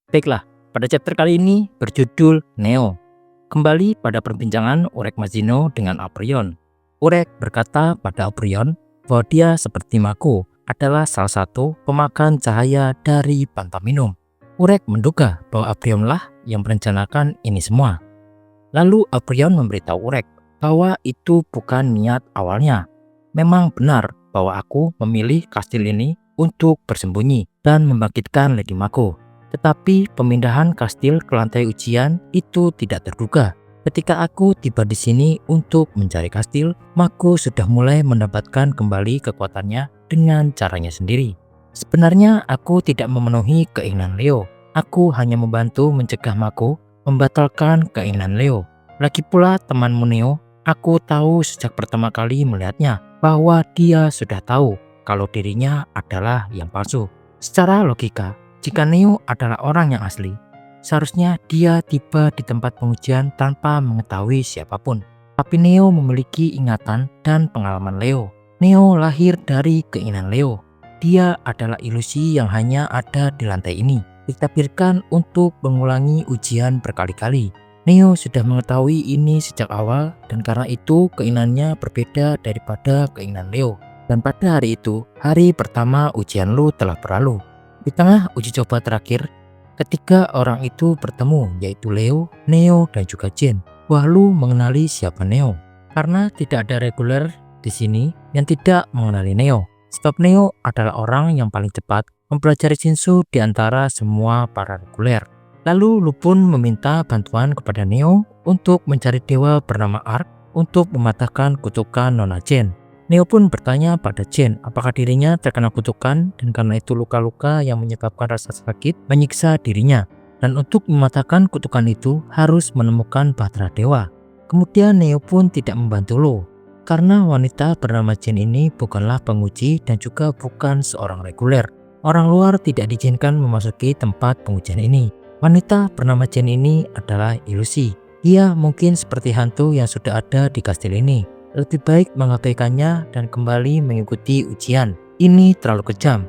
Baiklah, pada chapter kali ini berjudul Neo. Kembali pada perbincangan Urek Mazino dengan Aprion. Urek berkata pada Aprion bahwa dia seperti Mako adalah salah satu pemakan cahaya dari Pantaminum. Urek menduga bahwa Aprion lah yang merencanakan ini semua. Lalu Aprion memberitahu Urek bahwa itu bukan niat awalnya. Memang benar bahwa aku memilih kastil ini untuk bersembunyi dan membangkitkan Lady Mako. Tetapi pemindahan kastil ke lantai ujian itu tidak terduga. Ketika aku tiba di sini untuk mencari kastil, Mako sudah mulai mendapatkan kembali kekuatannya dengan caranya sendiri. Sebenarnya aku tidak memenuhi keinginan Leo. Aku hanya membantu mencegah Mako membatalkan keinginan Leo. Lagi pula temanmu Neo, aku tahu sejak pertama kali melihatnya bahwa dia sudah tahu kalau dirinya adalah yang palsu. Secara logika, jika Neo adalah orang yang asli, seharusnya dia tiba di tempat pengujian tanpa mengetahui siapapun. Tapi Neo memiliki ingatan dan pengalaman Leo. Neo lahir dari keinginan Leo. Dia adalah ilusi yang hanya ada di lantai ini, ditakdirkan untuk mengulangi ujian berkali-kali. Neo sudah mengetahui ini sejak awal dan karena itu keinginannya berbeda daripada keinginan Leo. Dan pada hari itu, hari pertama ujian Lu telah berlalu. Di tengah uji coba terakhir, ketiga orang itu bertemu, yaitu Leo, Neo, dan juga Jin. Wah, Lu mengenali siapa Neo? Karena tidak ada reguler di sini yang tidak mengenali Neo. Sebab Neo adalah orang yang paling cepat mempelajari Shinsu di antara semua para reguler. Lalu Lu pun meminta bantuan kepada Neo untuk mencari dewa bernama Ark untuk mematahkan kutukan Nona Jen. Neo pun bertanya pada Jen apakah dirinya terkena kutukan dan karena itu luka-luka yang menyebabkan rasa sakit menyiksa dirinya. Dan untuk mematahkan kutukan itu harus menemukan Bahtera Dewa. Kemudian Neo pun tidak membantu Lu karena wanita bernama Jen ini bukanlah penguji dan juga bukan seorang reguler. Orang luar tidak diizinkan memasuki tempat pengujian ini. Wanita bernama Jen ini adalah ilusi. Ia mungkin seperti hantu yang sudah ada di kastil ini. Lebih baik mengabaikannya dan kembali mengikuti ujian. Ini terlalu kejam.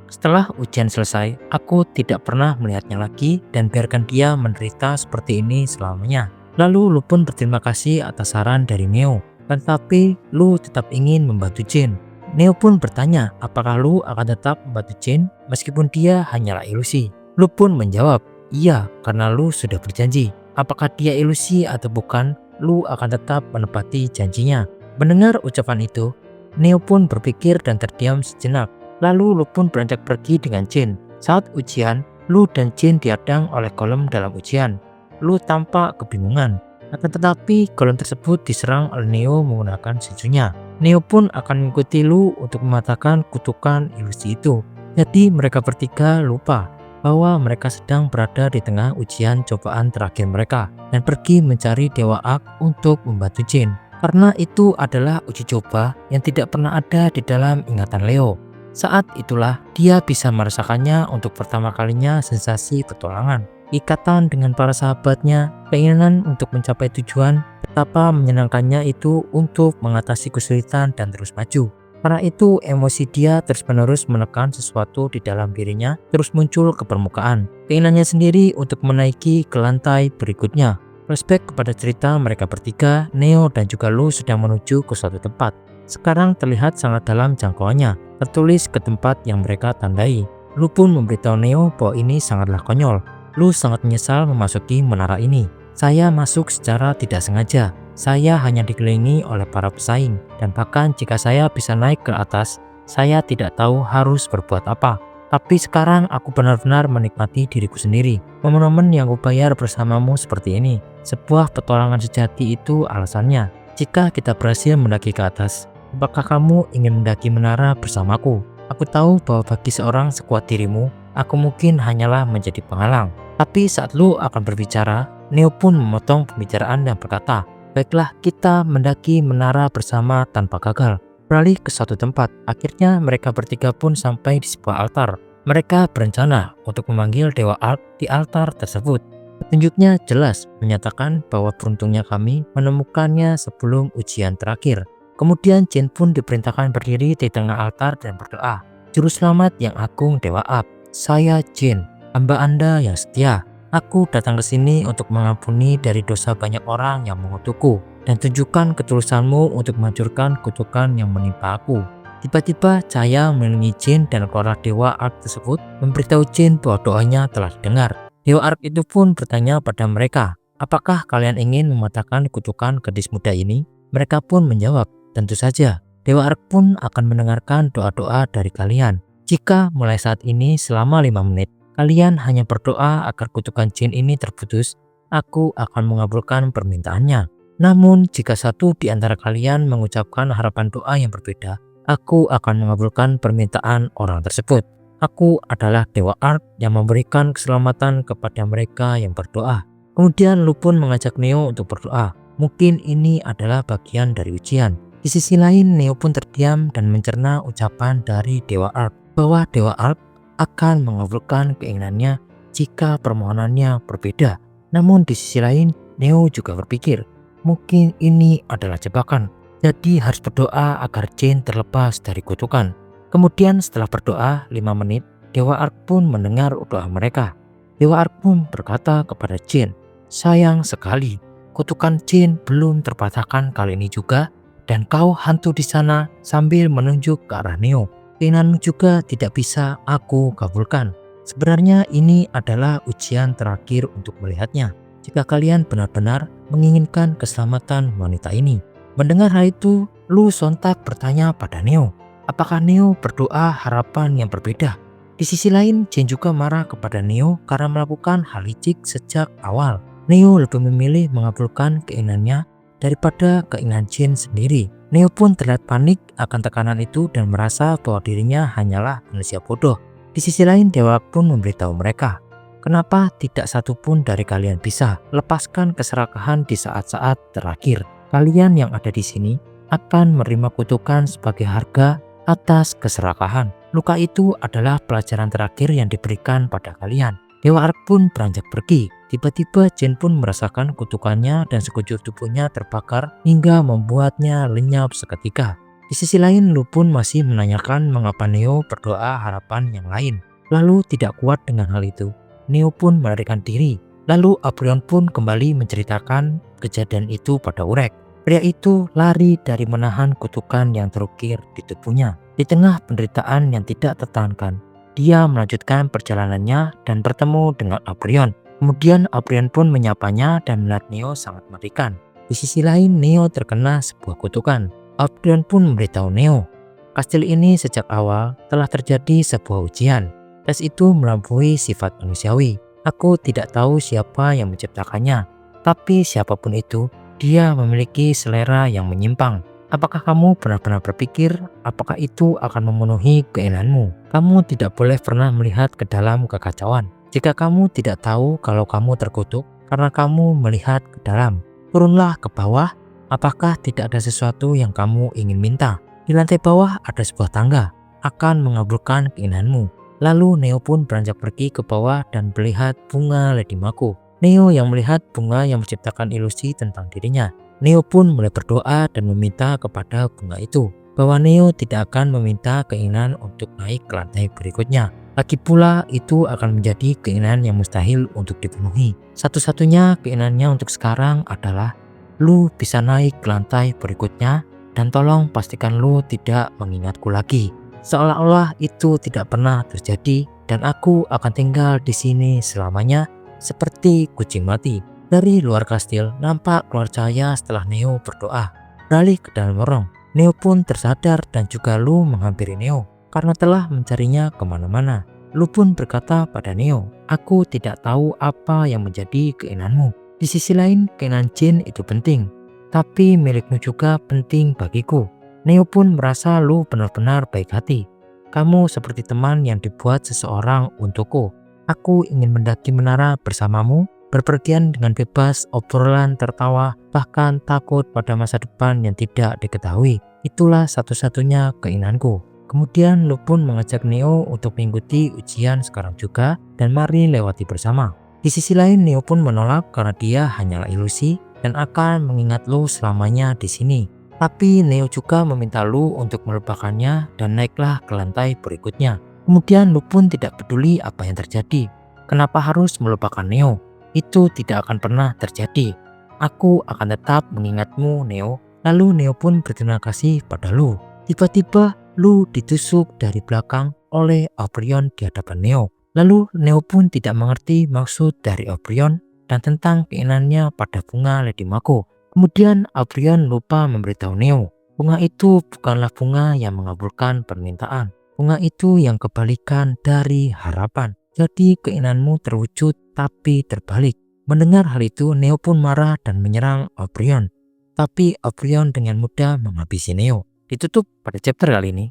Setelah ujian selesai, aku tidak pernah melihatnya lagi dan biarkan dia menderita seperti ini selamanya. Lalu Lu pun berterima kasih atas saran dari Neo. Tetapi Lu tetap ingin membantu Jen. Neo pun bertanya apakah Lu akan tetap membantu Jen meskipun dia hanyalah ilusi. Lu pun menjawab, iya, karena Lu sudah berjanji. Apakah dia ilusi atau bukan, Lu akan tetap menepati janjinya. Mendengar ucapan itu, Neo pun berpikir dan terdiam sejenak. Lalu Lu pun beranjak pergi dengan Jen. Saat ujian, Lu dan Jen dihadang oleh golem dalam ujian. Lu tampak kebingungan. Akan tetapi golem tersebut diserang oleh Neo menggunakan Shinsunya. Neo pun akan mengikuti Lu untuk mematahkan kutukan ilusi itu. Jadi mereka bertiga lupa bahwa mereka sedang berada di tengah ujian cobaan terakhir mereka dan pergi mencari Dewa Ark untuk membantu Jen. Karena itu adalah uji coba yang tidak pernah ada di dalam ingatan Leo. Saat itulah dia bisa merasakannya untuk pertama kalinya sensasi petualangan, ikatan dengan para sahabatnya, keinginan untuk mencapai tujuan, betapa menyenangkannya itu untuk mengatasi kesulitan dan terus maju. Karena itu emosi dia terus-menerus menekan sesuatu di dalam dirinya terus muncul ke permukaan. Keinginannya sendiri untuk menaiki ke lantai berikutnya. Flashback kepada cerita mereka bertiga, Neo dan juga Lu sedang menuju ke suatu tempat. Sekarang terlihat sangat dalam jangkauannya, tertulis ke tempat yang mereka tandai. Lu pun memberitahu Neo bahwa ini sangatlah konyol. Lu sangat menyesal memasuki menara ini. Saya masuk secara tidak sengaja. Saya hanya dikelilingi oleh para pesaing, dan bahkan jika saya bisa naik ke atas, saya tidak tahu harus berbuat apa. Tapi sekarang aku benar-benar menikmati diriku sendiri. Momen-momen yang kubayar bersamamu seperti ini. Sebuah petualangan sejati itu alasannya. Jika kita berhasil mendaki ke atas, apakah kamu ingin mendaki menara bersamaku? Aku tahu bahwa bagi seorang sekuat dirimu, aku mungkin hanyalah menjadi penghalang. Tapi saat Lu akan berbicara, Neo pun memotong pembicaraan dan berkata, baiklah, kita mendaki menara bersama tanpa gagal. Beralih ke suatu tempat, akhirnya mereka bertiga pun sampai di sebuah altar. Mereka berencana untuk memanggil Dewa Ark di altar tersebut. Petunjuknya jelas menyatakan bahwa beruntungnya kami menemukannya sebelum ujian terakhir. Kemudian Jen pun diperintahkan berdiri di tengah altar dan berdoa. Juru selamat yang agung Dewa Ark, saya Jen. Hamba Anda yang setia. Aku datang ke sini untuk mengampuni dari dosa banyak orang yang mengutukku dan tunjukkan ketulusanmu untuk menghancurkan kutukan yang menimpa aku. Tiba-tiba cahaya mengelilingi jin dan para dewa Ark tersebut memberitahu jin bahwa doanya telah didengar. Dewa Ark itu pun bertanya pada mereka, apakah kalian ingin mematahkan kutukan gadis muda ini? Mereka pun menjawab, tentu saja. Dewa Ark pun akan mendengarkan doa-doa dari kalian. Jika mulai saat ini selama 5 menit, kalian hanya berdoa agar kutukan jin ini terputus, aku akan mengabulkan permintaannya. Namun jika satu di antara kalian mengucapkan harapan doa yang berbeda, aku akan mengabulkan permintaan orang tersebut. Aku adalah Dewa Ark yang memberikan keselamatan kepada mereka yang berdoa. Kemudian Lu pun mengajak Neo untuk berdoa. Mungkin ini adalah bagian dari ujian. Di sisi lain, Neo pun terdiam dan mencerna ucapan dari Dewa Ark bahwa Dewa Ark akan mengabulkan keinginannya jika permohonannya berbeda. Namun di sisi lain, Neo juga berpikir, mungkin ini adalah jebakan. Jadi harus berdoa agar jin terlepas dari kutukan. Kemudian setelah berdoa 5 menit, Dewa Ark pun mendengar doa mereka. Dewa Ark pun berkata kepada jin, sayang sekali, kutukan jin belum terpatahkan kali ini juga, dan kau hantu di sana sambil menunjuk ke arah Neo. Keinginanmu juga tidak bisa aku kabulkan. Sebenarnya ini adalah ujian terakhir untuk melihatnya. Jika kalian benar-benar menginginkan keselamatan wanita ini. Mendengar hal itu, Lu sontak bertanya pada Neo, apakah Neo berdoa harapan yang berbeda? Di sisi lain, Jin juga marah kepada Neo karena melakukan hal licik sejak awal. Neo lebih memilih mengabulkan keinginannya daripada keinginan Jin sendiri. Neo pun terlihat panik akan tekanan itu dan merasa bahwa dirinya hanyalah manusia bodoh. Di sisi lain, Dewa pun memberitahu mereka, kenapa tidak satu pun dari kalian bisa lepaskan keserakahan di saat-saat terakhir. Kalian yang ada di sini akan menerima kutukan sebagai harga atas keserakahan. Luka itu adalah pelajaran terakhir yang diberikan pada kalian. Dewa Ark pun beranjak pergi. Tiba-tiba Jin pun merasakan kutukannya dan sekujur tubuhnya terbakar hingga membuatnya lenyap seketika. Di sisi lain, Lu pun masih menanyakan mengapa Neo berdoa harapan yang lain. Lalu tidak kuat dengan hal itu, Neo pun melarikan diri. Lalu Aprion pun kembali menceritakan kejadian itu pada Urek. Pria itu lari dari menahan kutukan yang terukir di tubuhnya. Di tengah penderitaan yang tidak tertahankan, dia melanjutkan perjalanannya dan bertemu dengan Aprion. Kemudian Aprion pun menyapanya dan melihat Neo sangat mengerikan. Di sisi lain, Neo terkena sebuah kutukan. Aprion pun memberitahu Neo, kastil ini sejak awal telah terjadi sebuah ujian. Tes itu melampaui sifat manusiawi. Aku tidak tahu siapa yang menciptakannya, tapi siapapun itu, dia memiliki selera yang menyimpang. Apakah kamu benar-benar berpikir apakah itu akan memenuhi keinginanmu? Kamu tidak boleh pernah melihat ke dalam kekacauan. Jika kamu tidak tahu kalau kamu terkutuk karena kamu melihat ke dalam, turunlah ke bawah. Apakah tidak ada sesuatu yang kamu ingin minta? Di lantai bawah ada sebuah tangga, akan mengabulkan keinginanmu. Lalu Neo pun beranjak pergi ke bawah dan melihat bunga Lady Mako. Neo yang melihat bunga yang menciptakan ilusi tentang dirinya. Neo pun mulai berdoa dan meminta kepada bunga itu bahwa Neo tidak akan meminta keinginan untuk naik ke lantai berikutnya. Lagi pula itu akan menjadi keinginan yang mustahil untuk dipenuhi. Satu-satunya keinginannya untuk sekarang adalah Lu bisa naik ke lantai berikutnya dan tolong pastikan Lu tidak mengingatku lagi. Seolah-olah itu tidak pernah terjadi dan aku akan tinggal di sini selamanya seperti kucing mati. Dari luar kastil nampak keluar cahaya setelah Neo berdoa. Beralih ke dalam lorong, Neo pun tersadar dan juga Lu menghampiri Neo karena telah mencarinya kemana-mana. Lu pun berkata pada Neo, aku tidak tahu apa yang menjadi keinginanmu. Di sisi lain, keinginan Jin itu penting, tapi milikmu juga penting bagiku. Neo pun merasa Lu benar-benar baik hati. Kamu seperti teman yang dibuat seseorang untukku. Aku ingin mendaki menara bersamamu, berpergian dengan bebas, obrolan, tertawa, bahkan takut pada masa depan yang tidak diketahui. Itulah satu-satunya keinginanku. Kemudian Lu pun mengajak Neo untuk mengikuti ujian sekarang juga dan mari lewati bersama. Di sisi lain, Neo pun menolak karena dia hanyalah ilusi dan akan mengingat Lu selamanya di sini. Tapi Neo juga meminta Lu untuk melupakannya dan naiklah ke lantai berikutnya. Kemudian Lu pun tidak peduli apa yang terjadi Kenapa harus melupakan Neo? Itu tidak akan pernah terjadi. Aku akan tetap mengingatmu, Neo. Lalu Neo pun berterima kasih pada Lu. Tiba-tiba Lu ditusuk dari belakang oleh Aprion di hadapan Neo. Lalu Neo pun tidak mengerti maksud dari Aprion dan tentang keinginannya pada bunga Lady Mako. Kemudian Aprion lupa memberitahu Neo, bunga itu bukanlah bunga yang mengabulkan permintaan. Bunga itu yang kebalikan dari harapan. Jadi keinginanmu terwujud tapi terbalik. Mendengar hal itu, Neo pun marah dan menyerang Aprion. Tapi Aprion dengan mudah menghabisi Neo. Ditutup pada chapter kali ini.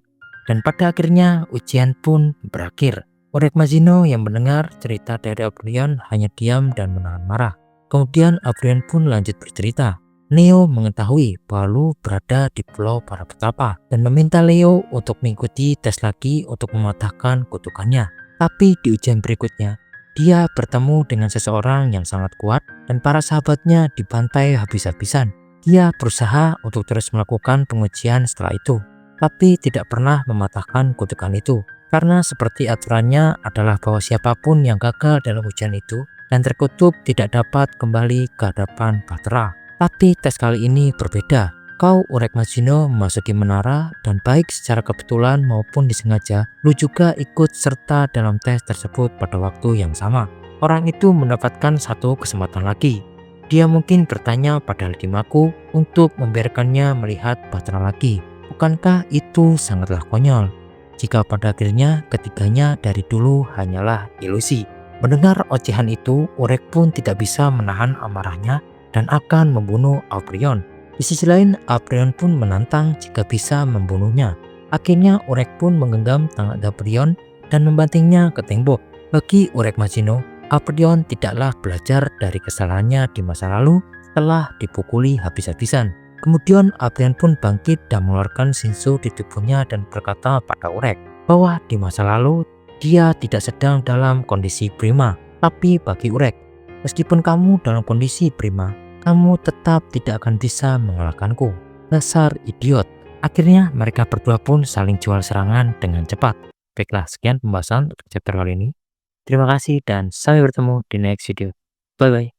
Dan pada akhirnya ujian pun berakhir. Orek Mazino yang mendengar cerita dari Aprion hanya diam dan menahan marah. Kemudian Aprion pun lanjut bercerita. Neo mengetahui bahwa Lu berada di pulau para petapa dan meminta Leo untuk mengikuti tes lagi untuk mematahkan kutukannya. Tapi di ujian berikutnya, dia bertemu dengan seseorang yang sangat kuat dan para sahabatnya dibantai habis-habisan. Dia berusaha untuk terus melakukan pengujian setelah itu, tapi tidak pernah mematahkan kutukan itu. Karena seperti aturannya adalah bahwa siapapun yang gagal dalam ujian itu dan terkutuk tidak dapat kembali ke hadapan Bahtera. Tapi tes kali ini berbeda. Kau Orek Mazino memasuki menara dan baik secara kebetulan maupun disengaja, Lu juga ikut serta dalam tes tersebut pada waktu yang sama. Orang itu mendapatkan satu kesempatan lagi. Dia mungkin bertanya pada Lady Mako untuk membiarkannya melihat Bahtera lagi. Bukankah itu sangatlah konyol? Jika pada akhirnya ketiganya dari dulu hanyalah ilusi. Mendengar ocehan itu, Orek pun tidak bisa menahan amarahnya dan akan membunuh Aprion. Di sisi lain, Aprion pun menantang jika bisa membunuhnya. Akhirnya Orek pun menggenggam tangan Aprion dan membantingnya ke tembok. Bagi Orek Mazino, Aprion tidaklah belajar dari kesalahannya di masa lalu setelah dipukuli habis-habisan. Kemudian Aprion pun bangkit dan mengeluarkan Shinsu di tubuhnya dan berkata pada Orek bahwa di masa lalu dia tidak sedang dalam kondisi prima. Tapi bagi Orek, meskipun kamu dalam kondisi prima, kamu tetap tidak akan bisa mengalahkanku. Dasar idiot. Akhirnya mereka berdua pun saling jual serangan dengan cepat. Baiklah, sekian pembahasan untuk chapter kali ini. Terima kasih dan sampai bertemu di next video. Bye bye.